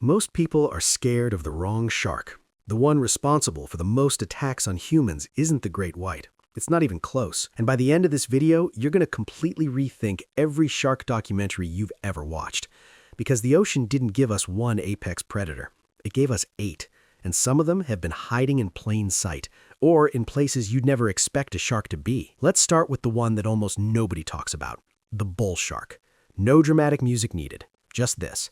Most people are scared of the wrong shark. The one responsible for the most attacks on humans isn't the great white. It's not even close. And by the end of this video, you're going to completely rethink every shark documentary you've ever watched. Because the ocean didn't give us one apex predator. It gave us 8. And some of them have been hiding in plain sight, or in places you'd never expect a shark to be. Let's start with the one that almost nobody talks about, the bull shark. No dramatic music needed, just this.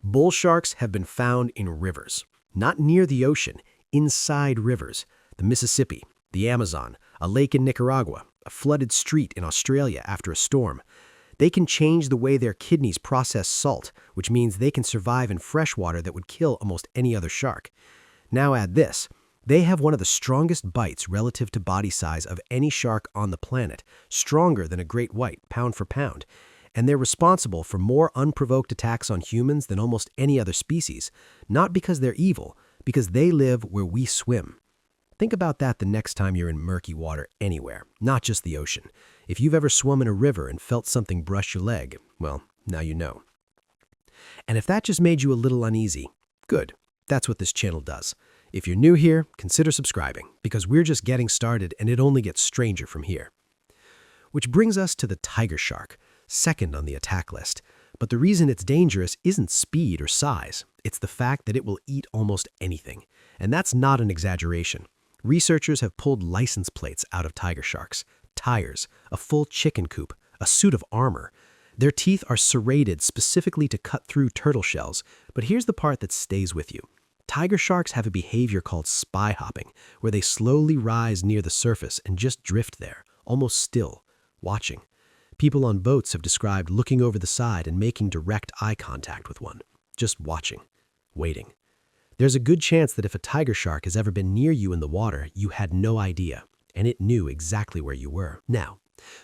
Bull sharks have been found in rivers, not near the ocean, inside rivers. The Mississippi, the Amazon, a lake in Nicaragua, a flooded street in Australia after a storm. They can change the way their kidneys process salt, which means they can survive in fresh water that would kill almost any other shark. Now add this. They have one of the strongest bites relative to body size of any shark on the planet, stronger than a great white, pound for pound. And they're responsible for more unprovoked attacks on humans than almost any other species, not because they're evil, because they live where we swim. Think about that the next time you're in murky water anywhere, not just the ocean. If you've ever swum in a river and felt something brush your leg, well, now you know. And if that just made you a little uneasy, good. That's what this channel does. If you're new here, consider subscribing, because we're just getting started and it only gets stranger from here. Which brings us to the tiger shark, second on the attack list. But the reason it's dangerous isn't speed or size. It's the fact that it will eat almost anything. And that's not an exaggeration. Researchers have pulled license plates out of tiger sharks, tires, a full chicken coop, a suit of armor. Their teeth are serrated specifically to cut through turtle shells. But here's the part that stays with you. Tiger sharks have a behavior called spy hopping, where they slowly rise near the surface and just drift there, almost still, watching. People on boats have described looking over the side and making direct eye contact with one, just watching, waiting. There's a good chance that if a tiger shark has ever been near you in the water, you had no idea, and it knew exactly where you were. Now,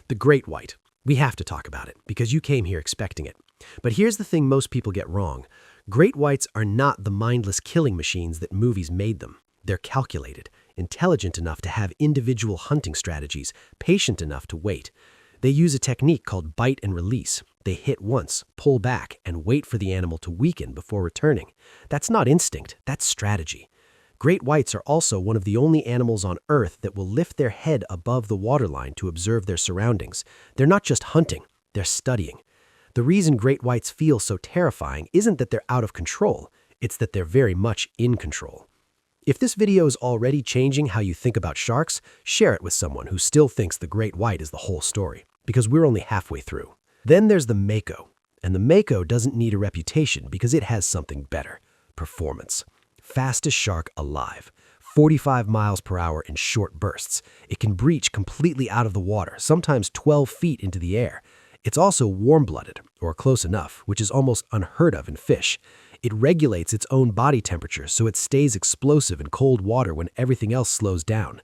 the great white. We have to talk about it, because you came here expecting it. But here's the thing most people get wrong. Great whites are not the mindless killing machines that movies made them. They're calculated, intelligent enough to have individual hunting strategies, patient enough to wait. They use a technique called bite and release. They hit once, pull back, and wait for the animal to weaken before returning. That's not instinct, that's strategy. Great whites are also one of the only animals on Earth that will lift their head above the waterline to observe their surroundings. They're not just hunting, they're studying. The reason great whites feel so terrifying isn't that they're out of control, it's that they're very much in control. If this video is already changing how you think about sharks, share it with someone who still thinks the great white is the whole story, because we're only halfway through. Then there's the Mako, and the Mako doesn't need a reputation because it has something better: performance. Fastest shark alive, 45 miles per hour in short bursts. It can breach completely out of the water, sometimes 12 feet into the air. It's also warm-blooded, or close enough, which is almost unheard of in fish. It regulates its own body temperature so it stays explosive in cold water when everything else slows down.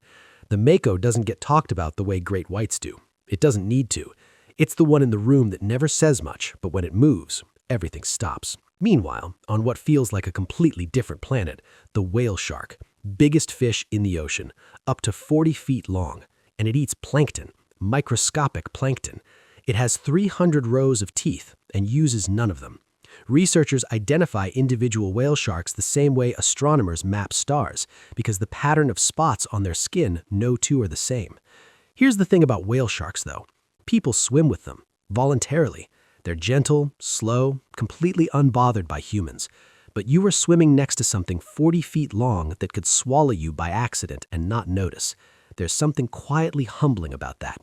The Mako doesn't get talked about the way great whites do. It doesn't need to. It's the one in the room that never says much, but when it moves, everything stops. Meanwhile, on what feels like a completely different planet, the whale shark, biggest fish in the ocean, up to 40 feet long, and it eats plankton, microscopic plankton. It has 300 rows of teeth and uses none of them. Researchers identify individual whale sharks the same way astronomers map stars, because the pattern of spots on their skin, no two are the same. Here's the thing about whale sharks, though. People swim with them, voluntarily. They're gentle, slow, completely unbothered by humans. But you are swimming next to something 40 feet long that could swallow you by accident and not notice. There's something quietly humbling about that.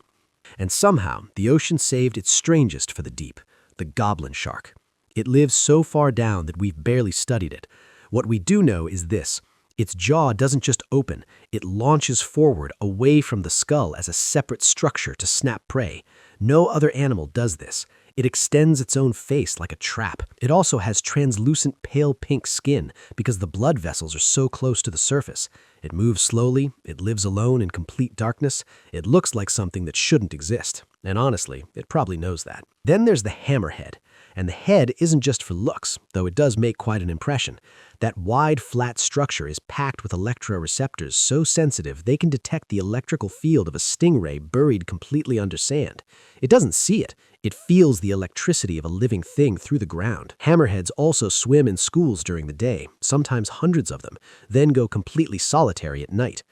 And somehow, the ocean saved its strangest for the deep, the Goblin Shark. It lives so far down that we've barely studied it. What we do know is this: its jaw doesn't just open, it launches forward away from the skull as a separate structure to snap prey. No other animal does this. It extends its own face like a trap. It also has translucent pale pink skin because the blood vessels are so close to the surface. It moves slowly, it lives alone in complete darkness. It looks like something that shouldn't exist. And honestly, it probably knows that. Then there's the hammerhead. And the head isn't just for looks, though it does make quite an impression. That wide, flat structure is packed with electroreceptors so sensitive they can detect the electrical field of a stingray buried completely under sand. It doesn't see it. It feels the electricity of a living thing through the ground. Hammerheads also swim in schools during the day, sometimes hundreds of them, then go completely solitary at night.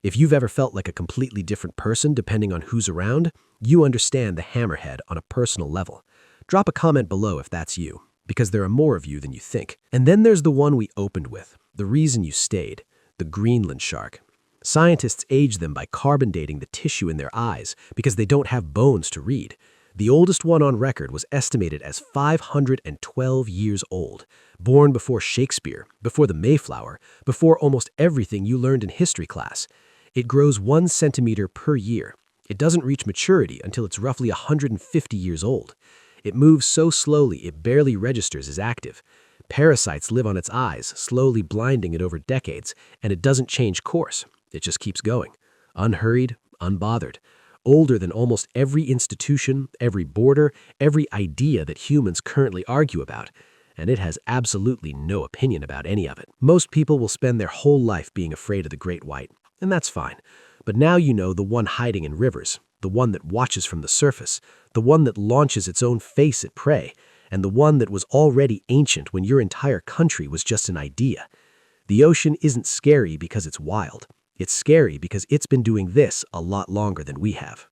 If you've ever felt like a completely different person depending on who's around, you understand the hammerhead on a personal level. Drop a comment below if that's you, because there are more of you than you think. And then there's the one we opened with, the reason you stayed, the Greenland shark. Scientists age them by carbon dating the tissue in their eyes because they don't have bones to read. The oldest one on record was estimated as 512 years old, born before Shakespeare, before the Mayflower, before almost everything you learned in history class. It grows 1 centimeter per year. It doesn't reach maturity until it's roughly 150 years old. It moves so slowly it barely registers as active. Parasites live on its eyes, slowly blinding it over decades, and it doesn't change course. It just keeps going. Unhurried, unbothered. Older than almost every institution, every border, every idea that humans currently argue about. And it has absolutely no opinion about any of it. Most people will spend their whole life being afraid of the great white, and that's fine. But now you know the one hiding in rivers, the one that watches from the surface, the one that launches its own face at prey, and the one that was already ancient when your entire country was just an idea. The ocean isn't scary because it's wild. It's scary because it's been doing this a lot longer than we have.